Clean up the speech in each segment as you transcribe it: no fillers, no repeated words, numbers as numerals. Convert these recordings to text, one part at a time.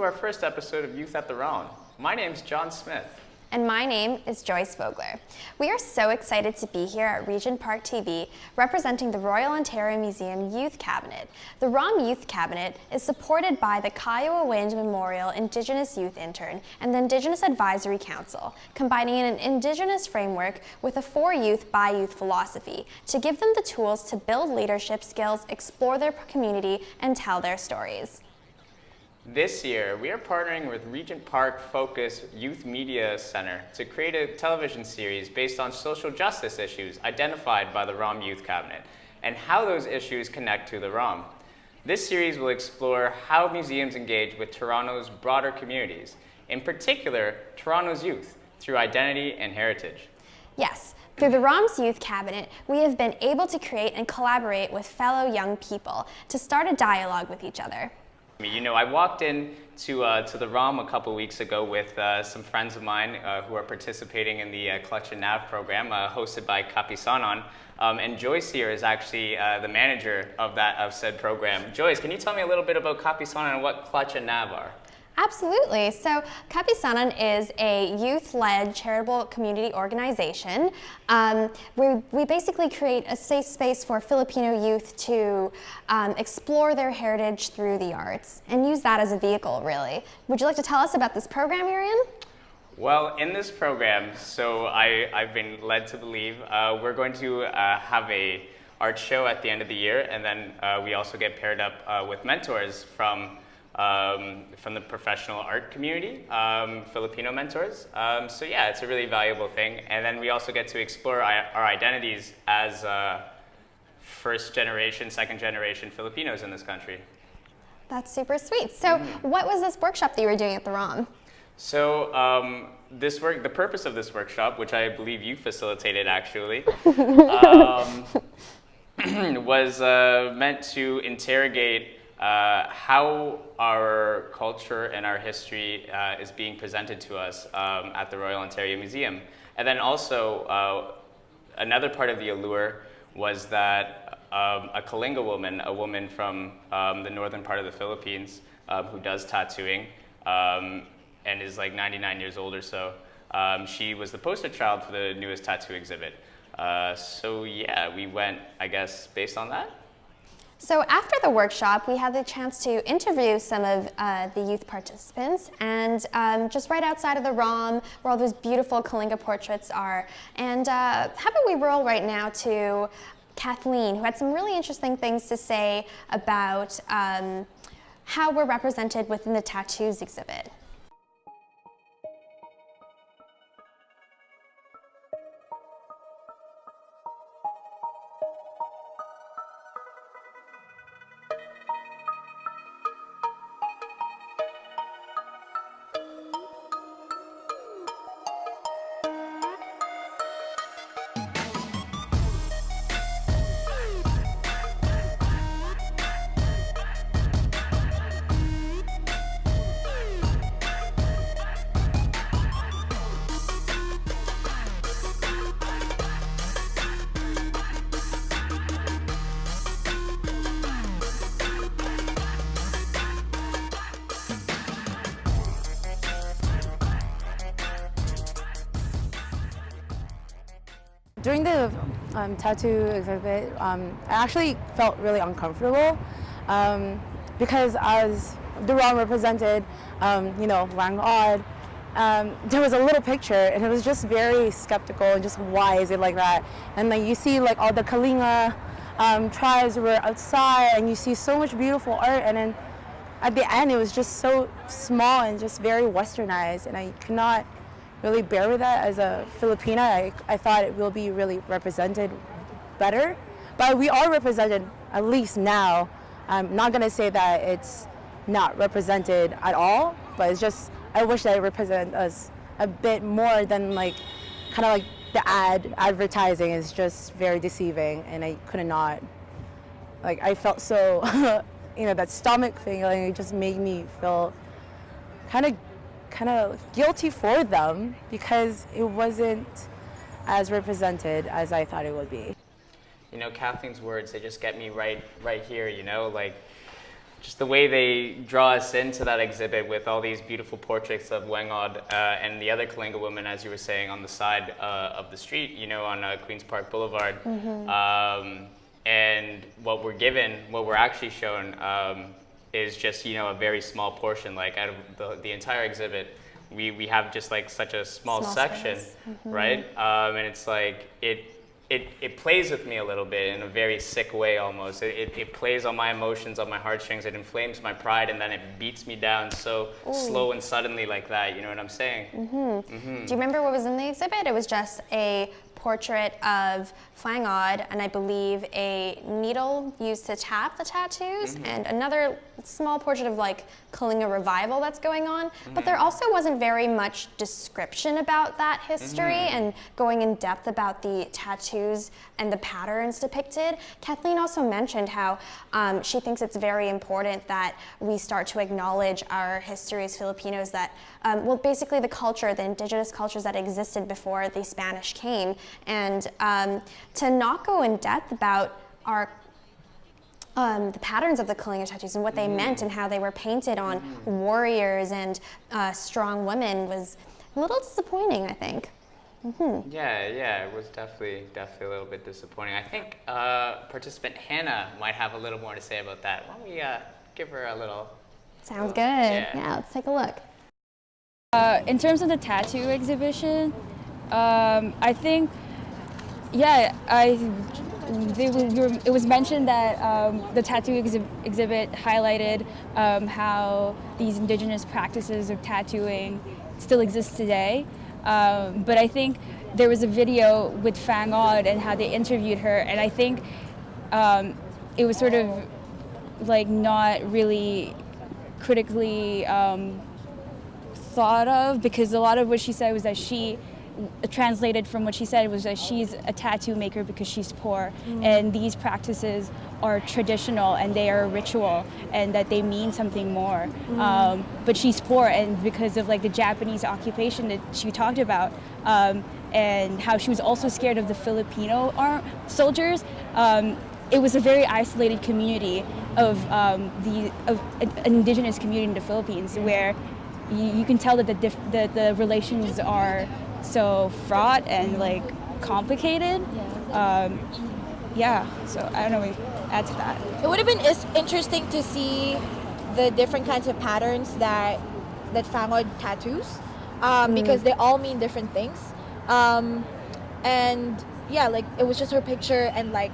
to our first episode of Youth at the ROM. My name's John Smith. And my name is Joyce Vogler. We are so excited to be here at Regent Park TV representing the Royal Ontario Museum Youth Cabinet. The ROM Youth Cabinet is supported by the Kiowa Wind Memorial Indigenous Youth Intern and the Indigenous Advisory Council, combining an Indigenous framework with a for youth by youth philosophy to give them the tools to build leadership skills, explore their community, and tell their stories. This year, we are partnering with Regent Park Focus Youth Media Center to create a television series based on social justice issues identified by the ROM Youth Cabinet and how those issues connect to the ROM. This series will explore how museums engage with Toronto's broader communities, in particular, Toronto's youth, through identity and heritage. Yes. Through the ROM's Youth Cabinet, we have been able to create and collaborate with fellow young people to start a dialogue with each other. You know, I walked in to the ROM a couple weeks ago with some friends of mine who are participating in the Clutch and Nav program hosted by Kapisanan. And Joyce here is actually the manager of said program. Joyce, can you tell me a little bit about Kapisanan and what Clutch and Nav are? Absolutely. So Kapisanan is a youth-led charitable community organization. We basically create a safe space for Filipino youth to explore their heritage through the arts and use that as a vehicle, really. Would you like to tell us about this program you're in? Well, in this program, so I've been led to believe, we're going to have a art show at the end of the year, and then we also get paired up with mentors from the professional art community, Filipino mentors. So yeah, it's a really valuable thing. And then we also get to explore our identities as first generation, second generation Filipinos in this country. That's super sweet. So what was this workshop that you were doing at the ROM? So the purpose of this workshop, which I believe you facilitated actually, was meant to interrogate how our culture and our history is being presented to us at the Royal Ontario Museum. And then also, another part of the allure was that a Kalinga woman, a woman from the northern part of the Philippines who does tattooing and is like 99 years old or so, she was the poster child for the newest tattoo exhibit. So yeah, we went, I guess, based on that. So after the workshop, we had the chance to interview some of the youth participants, and just right outside of the ROM, where all those beautiful Kalinga portraits are. And how about we roll right now to Kathleen, who had some really interesting things to say about how we're represented within the tattoos exhibit. During the tattoo exhibit, I actually felt really uncomfortable because as the ROM represented, Wang Odd, there was a little picture and it was just very skeptical and just why is it like that? And like you see like all the Kalinga tribes were outside and you see so much beautiful art, and then at the end it was just so small and just very westernized, and I could not really bear with that as a Filipina. I thought it will be really represented better, but we are represented at least now. I'm not gonna say that it's not represented at all, but it's just, I wish that it represented us a bit more than like, kind of like the advertising is just very deceiving, and I could not, like I felt so, that stomach feeling, it just made me feel kind of guilty for them because it wasn't as represented as I thought it would be. You know, Kathleen's words, they just get me right here, like just the way they draw us into that exhibit with all these beautiful portraits of Wangod and the other Kalinga women, as you were saying, on the side of the street, you know, on Queens Park Boulevard. And what we're actually shown is just, you know, a very small portion. Like out of the entire exhibit, we have just like such a small section, right? And it's like, it plays with me a little bit in a very sick way almost. It plays on my emotions, on my heartstrings, it inflames my pride, and then it beats me down so slow and suddenly like that, you know what I'm saying? Do you remember what was in the exhibit? It was just a portrait of Wangod, and I believe a needle used to tap the tattoos, and another small portrait of like Kalinga revival that's going on. But there also wasn't very much description about that history and going in depth about the tattoos and the patterns depicted. Kathleen also mentioned how she thinks it's very important that we start to acknowledge our history as Filipinos, that, well, basically the culture, the indigenous cultures that existed before the Spanish came, and to not go in depth about our the patterns of the Kalinga tattoos and what they meant and how they were painted on warriors and strong women was a little disappointing, I think. Yeah, it was definitely a little bit disappointing. I think participant Hannah might have a little more to say about that. Why don't we give her a little... Sounds good. Yeah, let's take a look. In terms of the tattoo exhibition, I think, it was mentioned that the tattoo exhibit highlighted how these indigenous practices of tattooing still exist today. But I think there was a video with Wangod and how they interviewed her, and I think it was sort of like not really critically thought of, because a lot of what she said was that she translated from what she said was that she's a tattoo maker because she's poor, and these practices are traditional and they are a ritual and that they mean something more. But she's poor, and because of like the Japanese occupation that she talked about, and how she was also scared of the Filipino soldiers, it was a very isolated community of an indigenous community in the Philippines, where you can tell that the relations are so fraught and like complicated. So I don't know what to add to that. It would have been interesting to see the different kinds of patterns that Wangod tattoos, because they all mean different things. And yeah, like it was just her picture and like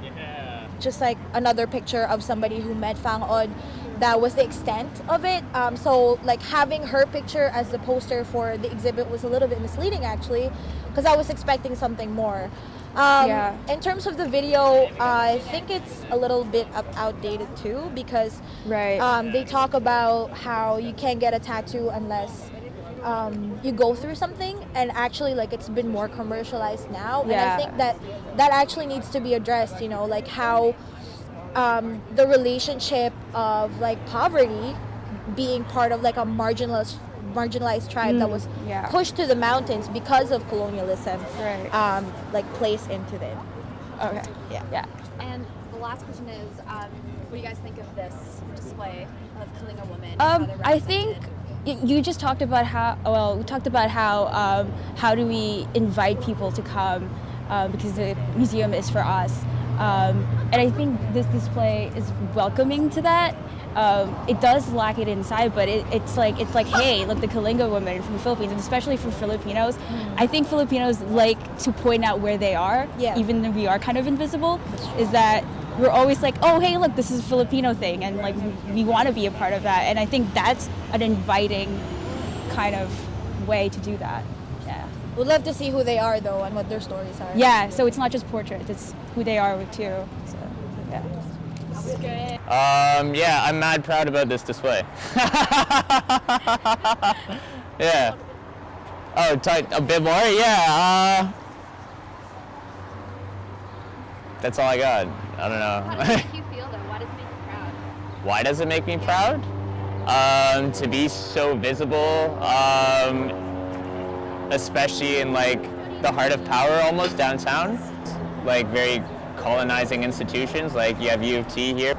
just like another picture of somebody who met Wangod. That was the extent of it. So like having her picture as the poster for the exhibit was a little bit misleading actually, because I was expecting something more. In terms of the video, I think it's a little bit outdated too, because they talk about how you can't get a tattoo unless you go through something, and actually like it's been more commercialized now, and I think that actually needs to be addressed, you know, like how the relationship of like poverty being part of like a marginalized tribe that was pushed to the mountains because of colonialism, like plays into it. Okay. Yeah. And the last question is, what do you guys think of this display of Kalinga women? I think you just talked about how do we invite people to come, because the museum is for us. And I think this display is welcoming to that. It does lack it inside, but it's like, hey, look, the Kalinga women from the Philippines, and especially for Filipinos. I think Filipinos like to point out where they are, even though we are kind of invisible, is that we're always like, oh, hey, look, this is a Filipino thing, and like we want to be a part of that. And I think that's an inviting kind of way to do that. Yeah. We'd love to see who they are though and what their stories are. Yeah, so it's not just portraits, it's who they are too. So, yeah. I'm mad proud about this display. Yeah. Oh, a bit more? Yeah. That's all I got. I don't know. How does it make you feel though? Why does it make you proud? Why does it make me proud? To be so visible, especially in like the heart of power almost downtown, like very colonizing institutions, like you have U of T here.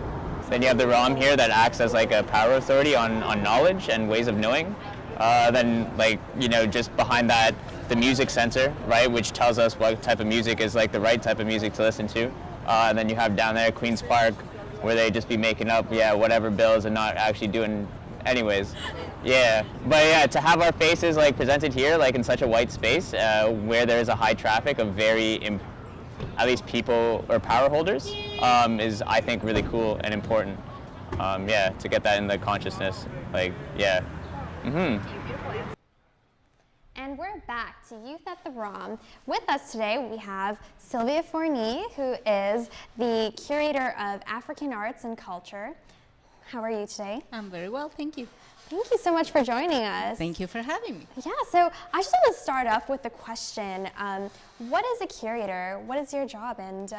Then you have the ROM here that acts as like a power authority on knowledge and ways of knowing. Then like, you know, just behind that, the music center, right, which tells us what type of music is like the right type of music to listen to. And then you have down there Queen's Park, where they just be making up, whatever bills and not actually doing anyways. Yeah, but yeah, to have our faces like presented here, like in such a white space, where there is a high traffic of at least people or power holders, is I think really cool and important. To get that in the consciousness, like, yeah. And we're back to Youth at the ROM. With us today, we have Sylvia Fournier, who is the curator of African Arts and Culture. How are you today? I'm very well, thank you. Thank you so much for joining us. Thank you for having me. Yeah, so I just want to start off with the question, what is a curator? What is your job, and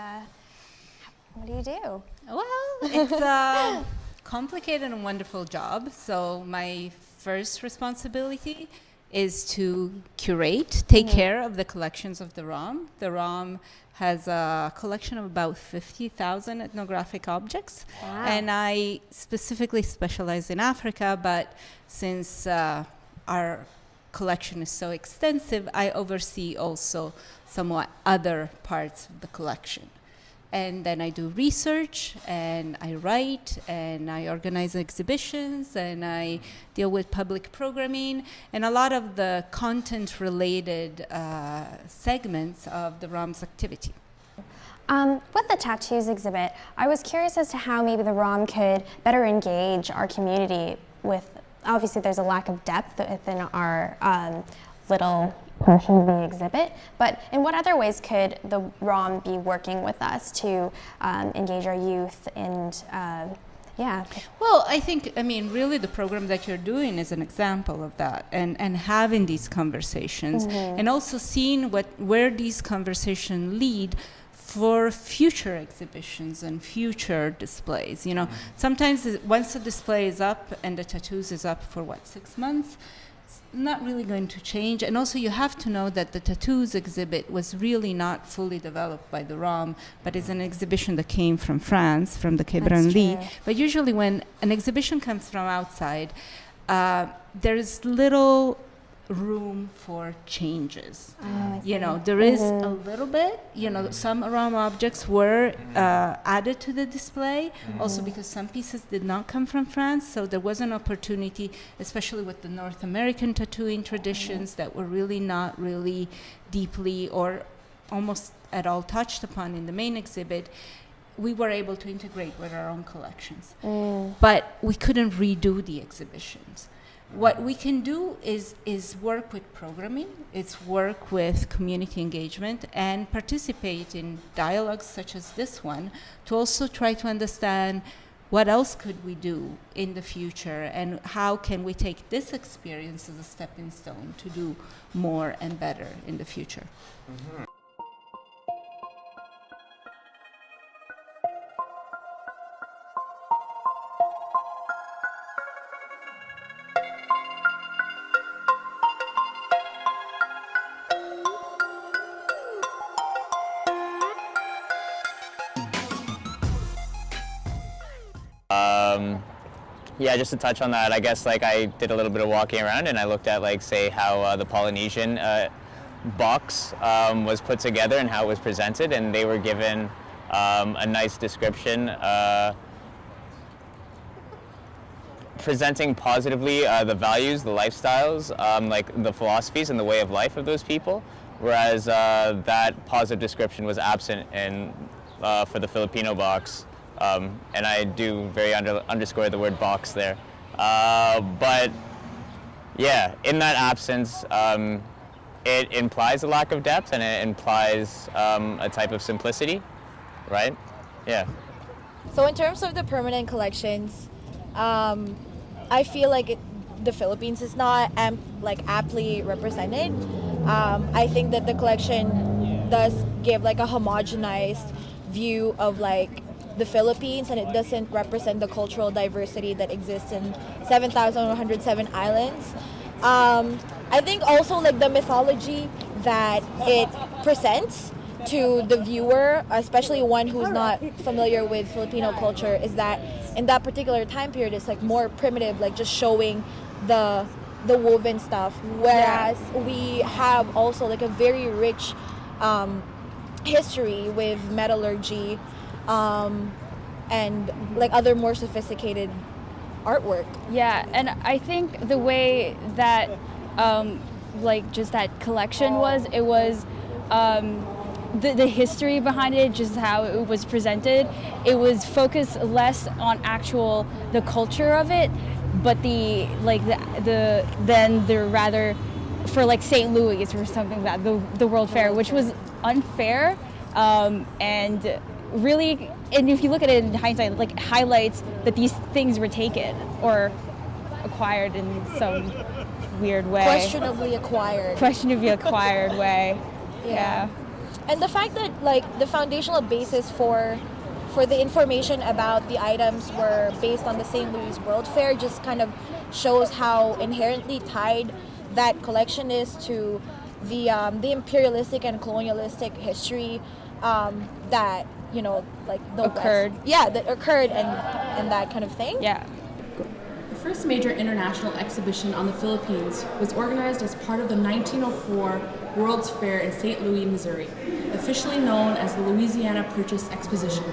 what do you do? Well, it's a complicated and wonderful job. So my first responsibility is to curate, take care of the collections of the ROM. The ROM has a collection of about 50,000 ethnographic objects. Wow. And I specifically specialize in Africa, but since our collection is so extensive, I oversee also somewhat other parts of the collection. And then I do research, and I write, and I organize exhibitions, and I deal with public programming, and a lot of the content-related segments of the ROM's activity. With the tattoos exhibit, I was curious as to how maybe the ROM could better engage our community with, obviously there's a lack of depth within our little portion of the exhibit, but in what other ways could the ROM be working with us to engage our youth and Well, I mean, really the program that you're doing is an example of that, and having these conversations, and also seeing where these conversations lead for future exhibitions and future displays. You know, sometimes once the display is up and the tattoos is up for 6 months, not really going to change. And also you have to know that the tattoos exhibit was really not fully developed by the ROM, but is an exhibition that came from France, from the Quai Branly. But usually when an exhibition comes from outside, there's little room for changes. You know, there is a little bit, you know, some ROM objects were added to the display, also because some pieces did not come from France, so there was an opportunity, especially with the North American tattooing traditions that were really not really deeply or almost at all touched upon in the main exhibit. We were able to integrate with our own collections, but we couldn't redo the exhibitions. What we can do is work with programming, it's work with community engagement, and participate in dialogues such as this one to also try to understand what else could we do in the future, and how can we take this experience as a stepping stone to do more and better in the future. Yeah, just to touch on that, I guess like I did a little bit of walking around, and I looked at like say how the Polynesian box was put together and how it was presented, and they were given a nice description presenting positively the values, the lifestyles, like the philosophies and the way of life of those people, whereas that positive description was absent in for the Filipino box. And I do very underscore the word box there. But yeah, in that absence, it implies a lack of depth, and it implies a type of simplicity, right? Yeah. So in terms of the permanent collections, I feel like the Philippines is not aptly represented. I think that the collection does give like a homogenized view of like the Philippines, and it doesn't represent the cultural diversity that exists in 7,107 islands. I think also like the mythology that it presents to the viewer, especially one who's not familiar with Filipino culture, is that in that particular time period, it's like more primitive, like just showing the woven stuff. Whereas we have also like a very rich history with metallurgy and like other more sophisticated artwork. Yeah, and I think the way that like just that collection was, it was the history behind it, just how it was presented. It was focused less on the culture of it, but then they're rather for like St. Louis or something like that, the World Fair, which was unfair and really, and if you look at it in hindsight, like highlights that these things were taken or acquired in some weird way. Questionably acquired way. Yeah. And the fact that like the foundational basis for the information about the items were based on the St. Louis World Fair just kind of shows how inherently tied that collection is to the imperialistic and colonialistic history that like the occurred. West, that occurred and that kind of thing. Yeah. The first major international exhibition on the Philippines was organized as part of the 1904 World's Fair in St. Louis, Missouri, officially known as the Louisiana Purchase Exposition.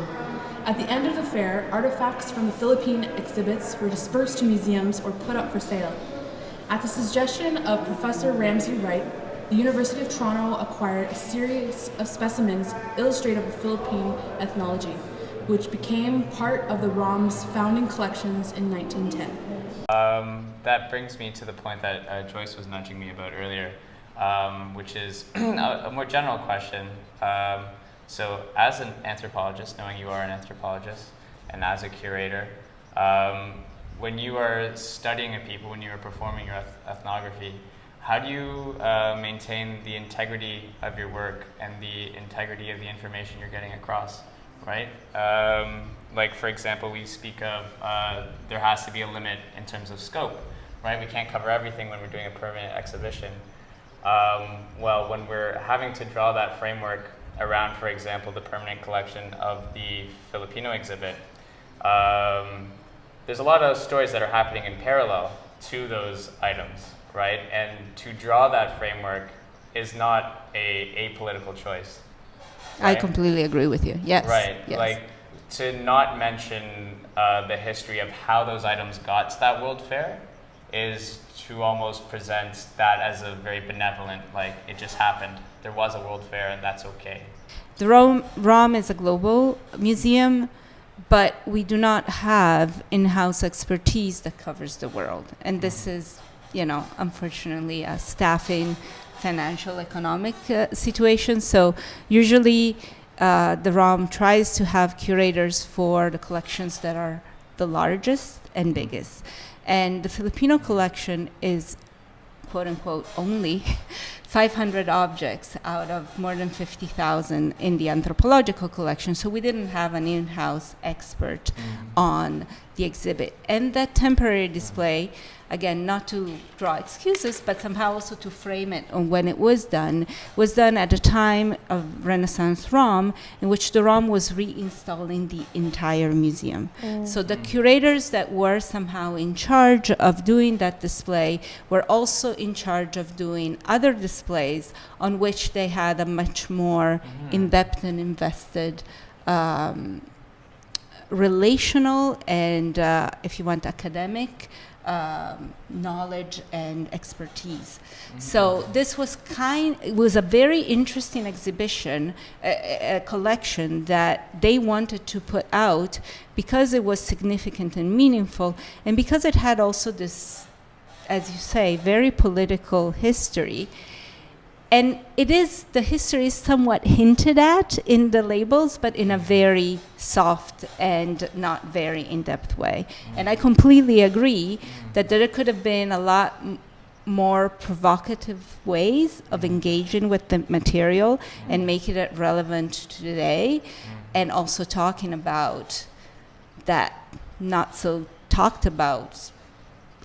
At the end of the fair, artifacts from the Philippine exhibits were dispersed to museums or put up for sale. At the suggestion of Professor Ramsey Wright, the University of Toronto acquired a series of specimens illustrative of Philippine ethnology, which became part of the ROM's founding collections in 1910. That brings me to the point that Joyce was nudging me about earlier, which is a more general question. So as an anthropologist, knowing you are an anthropologist, and as a curator, when you are studying a people, when you are performing your ethnography, how do you maintain the integrity of your work and the integrity of the information you're getting across, right? Like, for example, we speak of there has to be a limit in terms of scope, right? We can't cover everything when we're doing a permanent exhibition. Well, when we're having to draw that framework around, for example, the permanent collection of the Filipino exhibit, there's a lot of stories that are happening in parallel to those items, right? And to draw that framework is not a apolitical choice. Right? I completely agree with you. Yes. Right. Yes. Like, to not mention the history of how those items got to that World Fair is to almost present that as a very benevolent, like, it just happened. There was a World Fair and that's okay. The ROM is a global museum, but we do not have in-house expertise that covers the world. And this is, unfortunately, a staffing, financial, economic situation. So usually the ROM tries to have curators for the collections that are the largest and biggest. And the Filipino collection is, quote unquote, only 500 objects out of more than 50,000 in the anthropological collection. So we didn't have an in-house expert on the exhibit. And that temporary display, again, not to draw excuses, but somehow also to frame it on when it was done at a time of Renaissance ROM, in which the ROM was reinstalling the entire museum. So the curators that were somehow in charge of doing that display were also in charge of doing other displays on which they had a much more in-depth and invested relational and, if you want, academic knowledge and expertise. So this was it was a very interesting exhibition, a collection that they wanted to put out because it was significant and meaningful, and because it had also this, as you say, very political history. And the history is somewhat hinted at in the labels, but in a very soft and not very in-depth way. And I completely agree that there could have been a lot more provocative ways of engaging with the material and making it relevant to today, and also talking about that not so talked about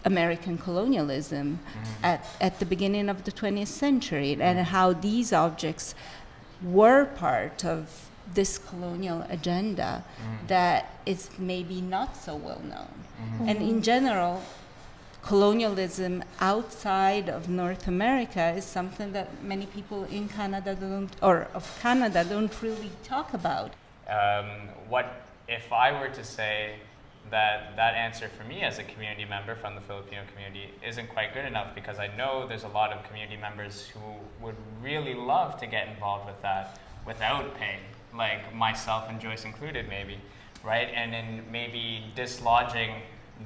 American colonialism at the beginning of the 20th century, and how these objects were part of this colonial agenda that is maybe not so well known. And in general, colonialism outside of North America is something that many people in Canada don't really talk about. What if I were to say that answer for me as a community member from the Filipino community isn't quite good enough, because I know there's a lot of community members who would really love to get involved with that without pay, like myself and Joyce included maybe, right? And in maybe dislodging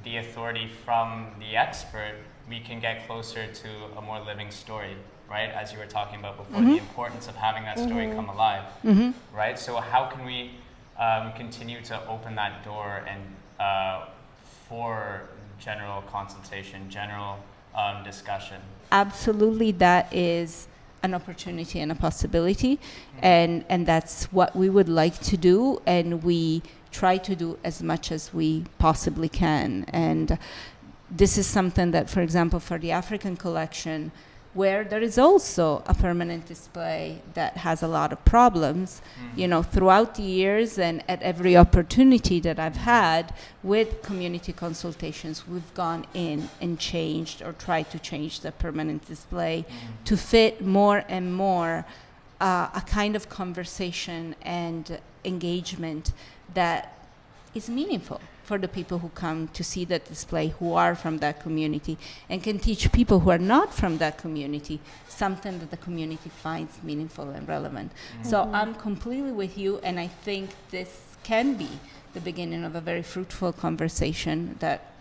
the authority from the expert, we can get closer to a more living story, right? As you were talking about before, the importance of having that story come alive, right? So how can we continue to open that door and for general consultation, general discussion? Absolutely, that is an opportunity and a possibility, and that's what we would like to do, and we try to do as much as we possibly can. And this is something that, for example, for the African collection, where there is also a permanent display that has a lot of problems, you know, throughout the years and at every opportunity that I've had with community consultations, we've gone in and changed or tried to change the permanent display to fit more and more a kind of conversation and engagement that is meaningful for the people who come to see that display, who are from that community, and can teach people who are not from that community something that the community finds meaningful and relevant. So I'm completely with you, and I think this can be the beginning of a very fruitful conversation that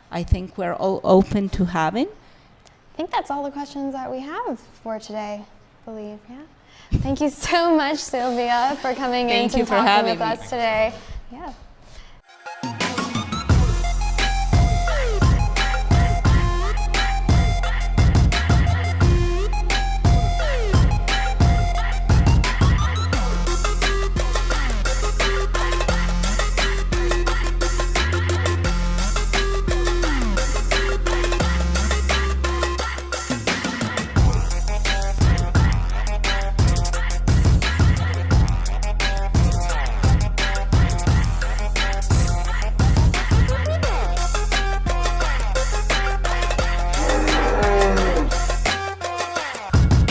I think we're all open to having. I think that's all the questions that we have for today, I believe, yeah? Thank you so much, Sylvia, for coming in Thank to you for talking having with me. us today. Yeah.